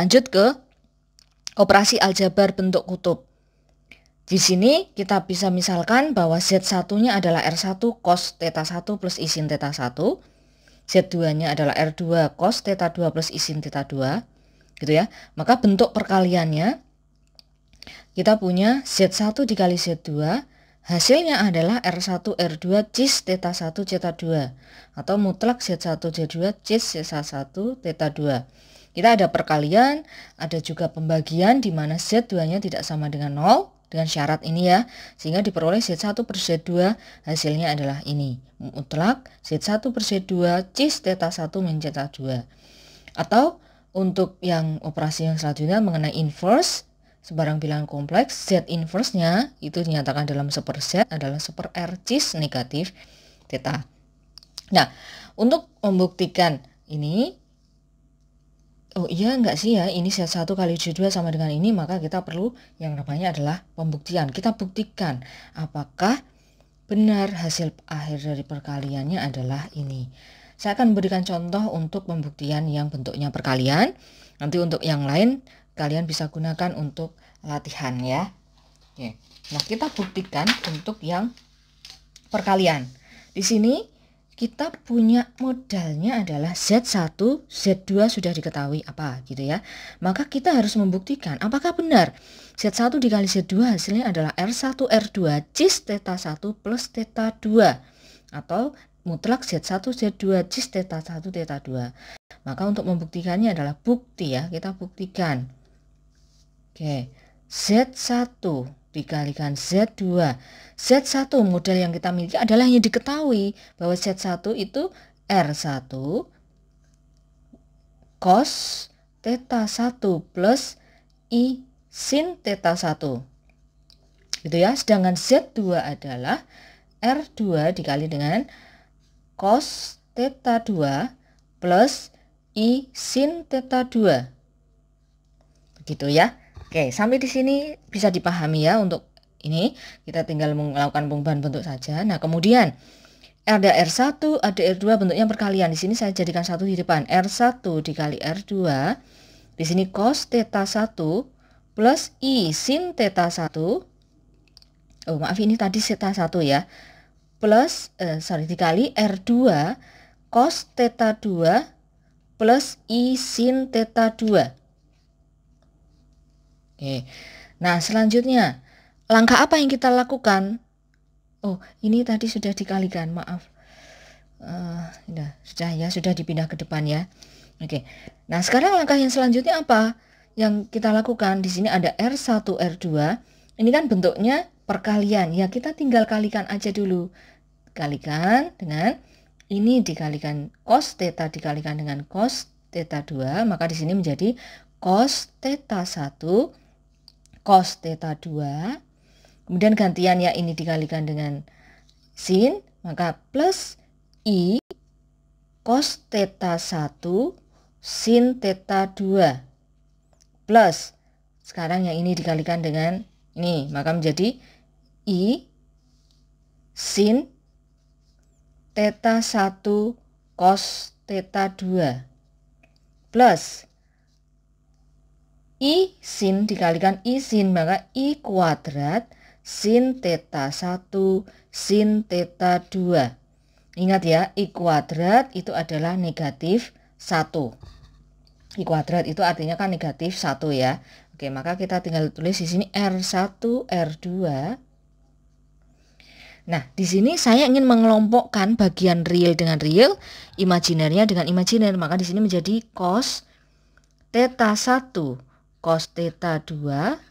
lanjut ke operasi aljabar bentuk kutub. Di sini kita bisa misalkan bahwa Z1-nya adalah R1 cos theta 1 plus I sin theta 1. Z2-nya adalah R2 cos theta 2 plus I sin theta 2. Gitu ya. Maka bentuk perkaliannya kita punya Z1 dikali Z2. Hasilnya adalah R1 R2 cis theta 1 theta 2. Atau mutlak Z1 Z2 cis theta 1 theta 2. Kita ada perkalian, ada juga pembagian di mana Z2-nya tidak sama dengan 0. Dengan syarat ini ya, sehingga diperoleh Z1 per Z2 hasilnya adalah ini. Mutlak Z1 per Z2 cis theta 1 min theta 2. Atau untuk yang operasi yang selanjutnya mengenai inverse, sebarang bilangan kompleks, Z inverse-nya itu dinyatakan dalam 1 per Z adalah 1 per R cis negatif theta. Nah, untuk membuktikan ini, oh iya enggak sih ya, ini Z1 kali Z2 sama dengan ini, maka kita perlu yang namanya adalah pembuktian. Kita buktikan apakah benar hasil akhir dari perkaliannya adalah ini. Saya akan berikan contoh untuk pembuktian yang bentuknya perkalian. Nanti untuk yang lain kalian bisa gunakan untuk latihan ya. Oke. Nah, kita buktikan untuk yang perkalian. Di sini kita punya modalnya adalah Z1, Z2 sudah diketahui apa gitu ya. Maka kita harus membuktikan apakah benar Z1 dikali Z2 hasilnya adalah R1 R2 cis theta 1 plus theta 2. Atau mutlak Z1 Z2 cis theta 1 theta 2. Maka untuk membuktikannya adalah bukti ya, kita buktikan. Oke, Z1 dikalikan Z2. Z1 modal yang kita miliki adalah yang diketahui bahwa Z1 itu R1 cos theta 1 plus I sin theta 1. Gitu ya. Sedangkan Z2 adalah R2 dikali dengan cos theta 2 plus I sin theta 2. Begitu ya. Oke, sampai di sini bisa dipahami ya. Untuk ini kita tinggal melakukan pengubahan bentuk saja. Nah, kemudian ada R1, ada R2 bentuknya perkalian. Di sini saya jadikan 1 di depan. R1 dikali R2. Di sini cos theta 1 plus I sin theta 1. Oh, maaf ini tadi theta 1 ya. Plus dikali R2 cos theta 2 plus I sin theta 2. Oke. Nah, selanjutnya langkah apa yang kita lakukan? Oh, ini tadi sudah dikalikan, maaf. Sudah dipindah ke depan ya. Oke. Nah, sekarang langkah yang selanjutnya apa? Yang kita lakukan di sini ada R1 R2. Ini kan bentuknya perkalian. Ya, kita tinggal kalikan aja dulu. Kalikan dengan ini dikalikan cos theta dikalikan dengan cos theta 2, maka di sini menjadi cos theta 1 cos theta 2. Kemudian gantiannya ini dikalikan dengan sin, maka plus I cos theta 1 sin theta 2. Plus, sekarang yang ini dikalikan dengan ini, maka menjadi I sin theta 1 cos theta 2. Plus I sin dikalikan I sin, maka I kuadrat sin theta 1 sin theta 2. Ingat ya, I kuadrat itu adalah negatif 1. I kuadrat itu artinya kan negatif 1 ya. Oke, maka kita tinggal tulis di sini R1 R2. Nah, di sini saya ingin mengelompokkan bagian real dengan real, imajinernya dengan imajiner, maka di sini menjadi cos theta 1 cos theta 2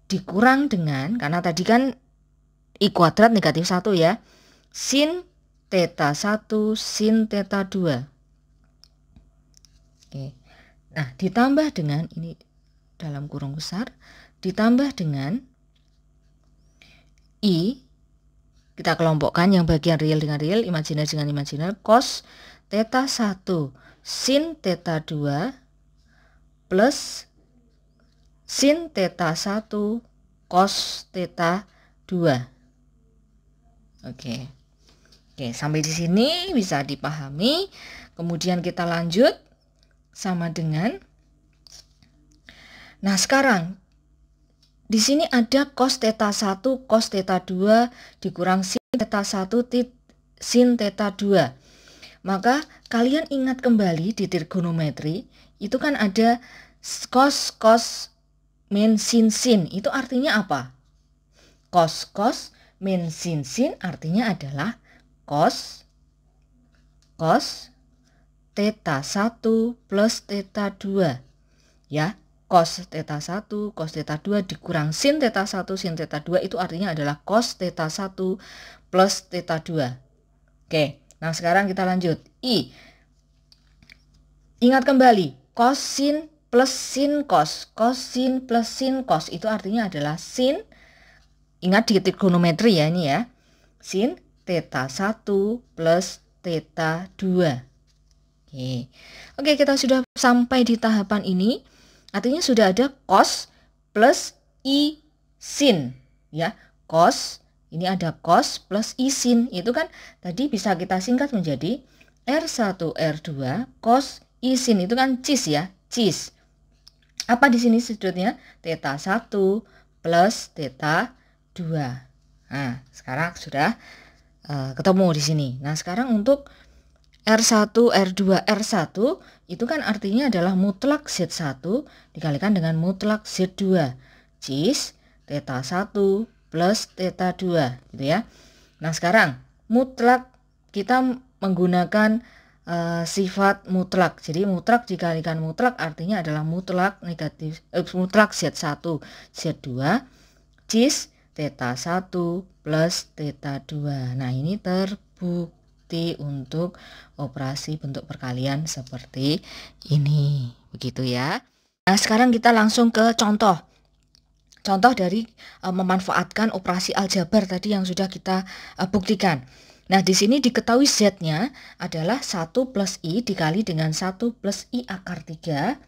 dikurang dengan, karena tadi kan I kuadrat negatif 1 ya, sin theta 1 sin theta 2. Oke. Nah, ditambah dengan ini dalam kurung besar, ditambah dengan I, kita kelompokkan yang bagian real dengan real, imajiner dengan imajiner, cos theta 1 sin theta 2 plus sin theta 1 cos theta 2. Oke. Oke, sampai di sini bisa dipahami. Kemudian kita lanjut sama dengan Nah, sekarang di sini ada cos theta 1, cos theta 2 dikurang sin theta 1 sin theta 2. Maka kalian ingat kembali di trigonometri, itu kan ada cos, cos, min, sin, sin. Itu artinya apa? Cos, cos, min, sin, sin artinya adalah cos theta 1 plus theta 2. Ya, cos theta 1, cos theta 2 dikurang sin theta 1, sin theta 2 itu artinya adalah cos theta 1 plus theta 2. Oke, nah sekarang kita lanjut. Ingat kembali, cos sin plus sin cos, cos sin plus sin cos itu artinya adalah sin. Ingat di trigonometri ya ini ya. Sin theta 1 plus theta 2. Oke, kita sudah sampai di tahapan ini. Artinya sudah ada cos plus i sin ya. Cos, ini ada cos plus i sin. Itu kan tadi bisa kita singkat menjadi R1 R2 cos i sin. Itu kan cis ya, cis. Apa di sini sudutnya? Theta 1 plus theta 2. Nah, sekarang sudah ketemu di sini. Nah, sekarang untuk R1, R2, R1 itu kan artinya adalah mutlak Z1 dikalikan dengan mutlak Z2. Cis theta 1 plus theta 2 gitu ya. Nah, sekarang mutlak kita menggunakan sifat mutlak. Jadi mutlak dikalikan mutlak artinya adalah mutlak negatif mutlak Z1, Z2, cis theta 1 plus theta 2. Nah, ini terbukti untuk operasi bentuk perkalian seperti ini. Begitu ya. Nah, sekarang kita langsung ke contoh. Contoh dari memanfaatkan operasi aljabar tadi yang sudah kita buktikan. Nah, di sini diketahui Z-nya adalah 1 plus I dikali dengan 1 plus I akar 3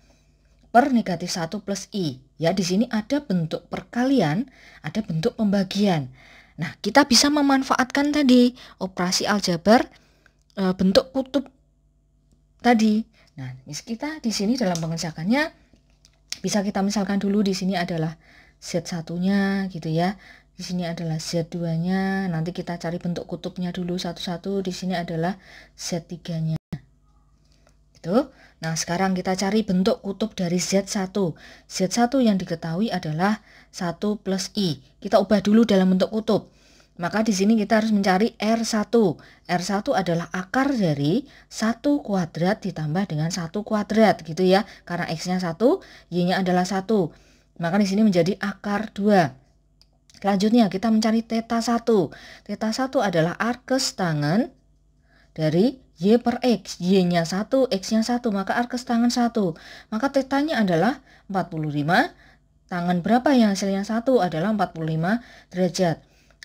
per negatif 1 plus I. Ya, di sini ada bentuk perkalian, ada bentuk pembagian. Nah, kita bisa memanfaatkan tadi operasi aljabar bentuk kutub tadi. Nah, kita di sini dalam pengerjakannya bisa kita misalkan dulu di sini adalah Z1-nya gitu ya. Di sini adalah Z2-nya. Nanti kita cari bentuk kutubnya dulu satu-satu. Di sini adalah Z3-nya. Gitu. Nah, sekarang kita cari bentuk kutub dari Z1. Z1 yang diketahui adalah 1 plus I. Kita ubah dulu dalam bentuk kutub. Maka di sini kita harus mencari R1. R1 adalah akar dari 1 kuadrat ditambah dengan 1 kuadrat gitu ya. Karena X-nya 1, Y-nya adalah 1. Maka di sini menjadi akar 2. Selanjutnya kita mencari theta 1. Theta 1 adalah arkes tangen dari Y per X. Y-nya 1, X-nya 1, maka arkes tangen 1. Maka tetanya adalah 45. Tangan berapa yang hasilnya 1 adalah 45 derajat.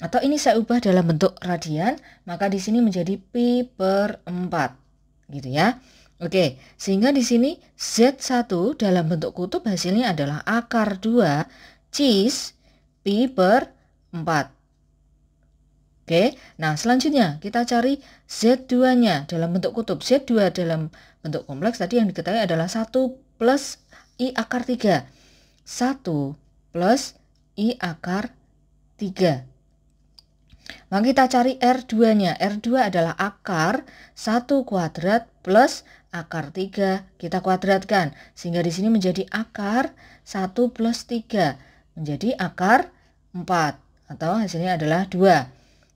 Atau ini saya ubah dalam bentuk radian, maka di sini menjadi pi per 4. Gitu ya. Oke, sehingga di sini Z1 dalam bentuk kutub hasilnya adalah akar 2 cis pi per 4. Oke, nah selanjutnya kita cari Z2-nya dalam bentuk kutub. Z2 dalam bentuk kompleks tadi yang diketahui adalah 1 plus I akar 3. 1 plus I akar 3. Maka kita cari R2-nya. R2 adalah akar 1 kuadrat plus akar 3. Kita kuadratkan. Sehingga di sini menjadi akar 1 plus 3. Menjadi akar 4. Atau hasilnya adalah 2.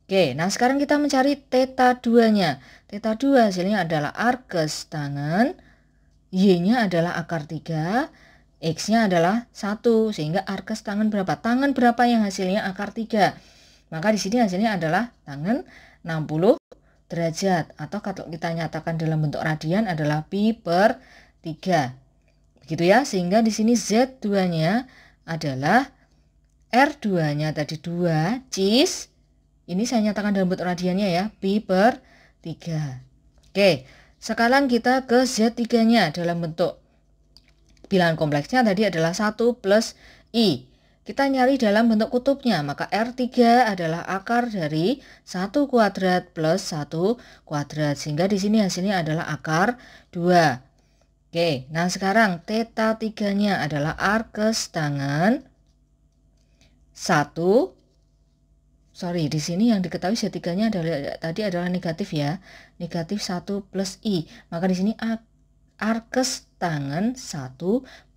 Oke, nah sekarang kita mencari theta 2-nya. Theta 2 hasilnya adalah arkes tangen. Y-nya adalah akar 3. X-nya adalah 1. Sehingga arkes tangen berapa? Tangen berapa yang hasilnya akar 3? Maka di sini hasilnya adalah tangen 60 derajat. Atau kalau kita nyatakan dalam bentuk radian adalah pi per 3. Begitu ya, sehingga di sini Z2-nya adalah R2-nya tadi 2 cis. Ini saya nyatakan dalam bentuk radiannya ya, pi per 3. Oke, sekarang kita ke Z3-nya dalam bentuk bilangan kompleksnya tadi adalah 1 plus I. Kita nyari dalam bentuk kutubnya, maka R3 adalah akar dari 1 kuadrat plus 1 kuadrat. Sehingga di sini hasilnya adalah akar 2. Oke, nah sekarang theta 3-nya adalah arkes tangen 1. Sorry, di sini yang diketahui Z3-nya adalah negatif ya. Negatif 1 plus I. Maka di sini arkes tangen 1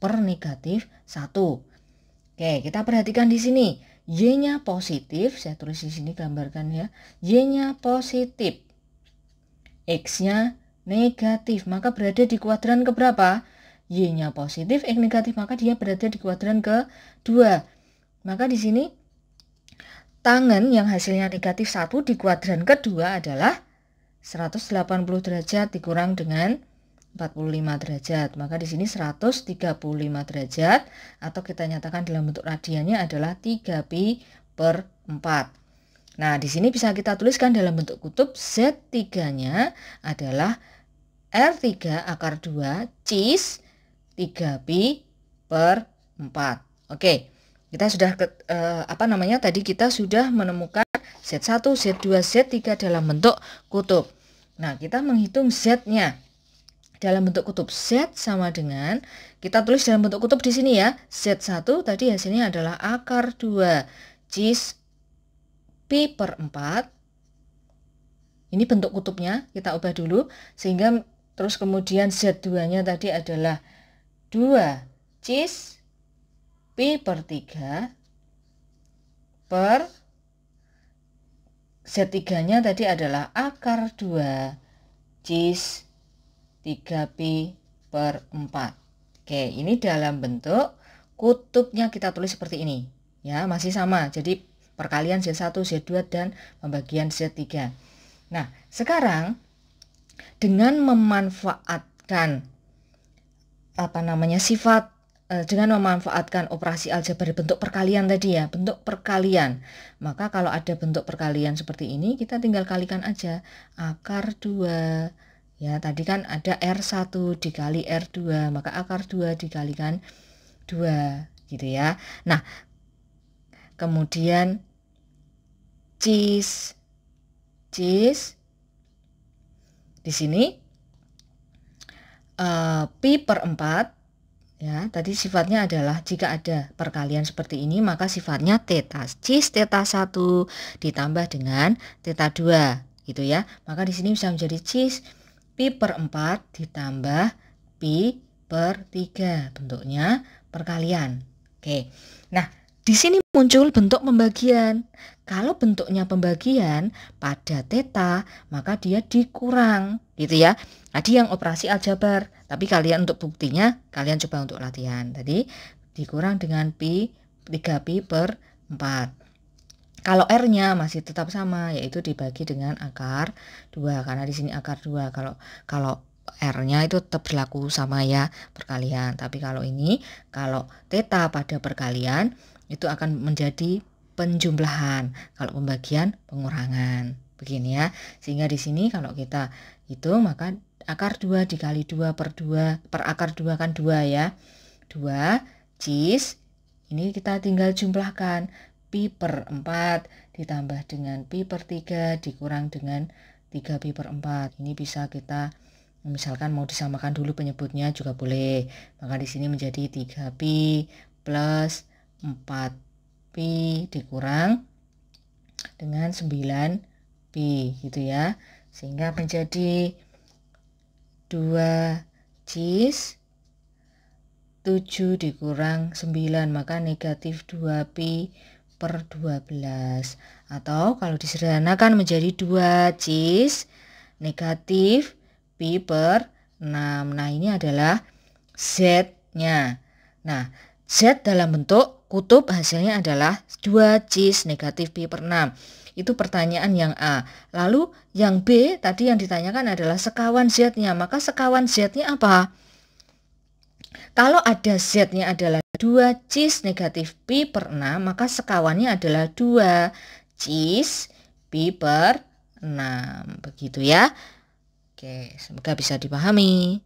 per negatif 1. Oke, kita perhatikan di sini. Y-nya positif, saya tulis di sini gambarkan ya. Y-nya positif. X-nya negatif, maka berada di kuadran keberapa? Y-nya positif, X negatif, maka dia berada di kuadran ke-2. Maka di sini tangen yang hasilnya negatif 1 di kuadran kedua adalah 180 derajat dikurang dengan 45 derajat. Maka di sini 135 derajat atau kita nyatakan dalam bentuk radiannya adalah 3pi per 4. Nah, di sini bisa kita tuliskan dalam bentuk kutub Z3-nya adalah R3 akar 2 cis 3pi per 4. Oke, kita sudah tadi kita sudah menemukan Z1, Z2, Z3 dalam bentuk kutub. Nah, kita menghitung Z-nya dalam bentuk kutub. Z sama dengan, kita tulis dalam bentuk kutub di sini ya. Z1 tadi hasilnya adalah akar 2 cis pi per 4. Ini bentuk kutubnya, kita ubah dulu sehingga terus kemudian Z2-nya tadi adalah 2 cis pi per 3 per Z3-nya tadi adalah akar 2 cis 3pi per 4. Oke, ini dalam bentuk kutubnya kita tulis seperti ini. Ya, masih sama. Jadi perkalian Z1, Z2 dan pembagian Z3. Nah, sekarang dengan memanfaatkan dengan memanfaatkan operasi aljabar bentuk perkalian tadi ya, bentuk perkalian. Maka kalau ada bentuk perkalian seperti ini, kita tinggal kalikan aja akar 2. Ya, tadi kan ada R1 dikali R2, maka akar 2 dikalikan 2 gitu ya. Nah, kemudian cis di sini pi per 4 ya, tadi sifatnya adalah jika ada perkalian seperti ini maka sifatnya theta. Cis theta 1 ditambah dengan theta 2 gitu ya. Maka di sini bisa menjadi cis pi per 4 ditambah pi per 3, bentuknya perkalian. Oke. Nah, di sini muncul bentuk pembagian. Kalau bentuknya pembagian pada theta, maka dia dikurang, gitu ya. Tadi yang operasi aljabar, tapi kalian untuk buktinya, kalian coba untuk latihan. Tadi dikurang dengan pi, 3pi per 4. Kalau R-nya masih tetap sama, yaitu dibagi dengan akar 2, karena di sini akar 2. Kalau R-nya itu tetap berlaku sama ya, perkalian. Tapi kalau theta pada perkalian, itu akan menjadi penjumlahan, kalau pembagian pengurangan. Begini ya. Sehingga di sini kalau kita hitung maka akar 2 dikali 2 per 2 per akar 2 kan 2 ya. 2 cis ini kita tinggal jumlahkan pi per 4 ditambah dengan pi per 3 dikurang dengan 3pi per 4. Ini bisa kita misalkan mau disamakan dulu penyebutnya juga boleh. Maka di sini menjadi 3pi plus 4pi dikurang dengan 9pi gitu ya. Sehingga menjadi 2 cis 7 dikurang 9, maka negatif 2pi per 12. Atau kalau disederhanakan menjadi 2 cis negatif pi per 6. Nah, ini adalah Z-nya. Nah, Z dalam bentuk kutub hasilnya adalah 2 cis negatif pi per 6. Itu pertanyaan yang A. Lalu yang B tadi yang ditanyakan adalah sekawan Z-nya. Maka sekawan Z-nya apa? Kalau ada Z-nya adalah 2 cis negatif pi per 6, maka sekawannya adalah 2 cis pi per 6. Begitu ya. Oke, semoga bisa dipahami.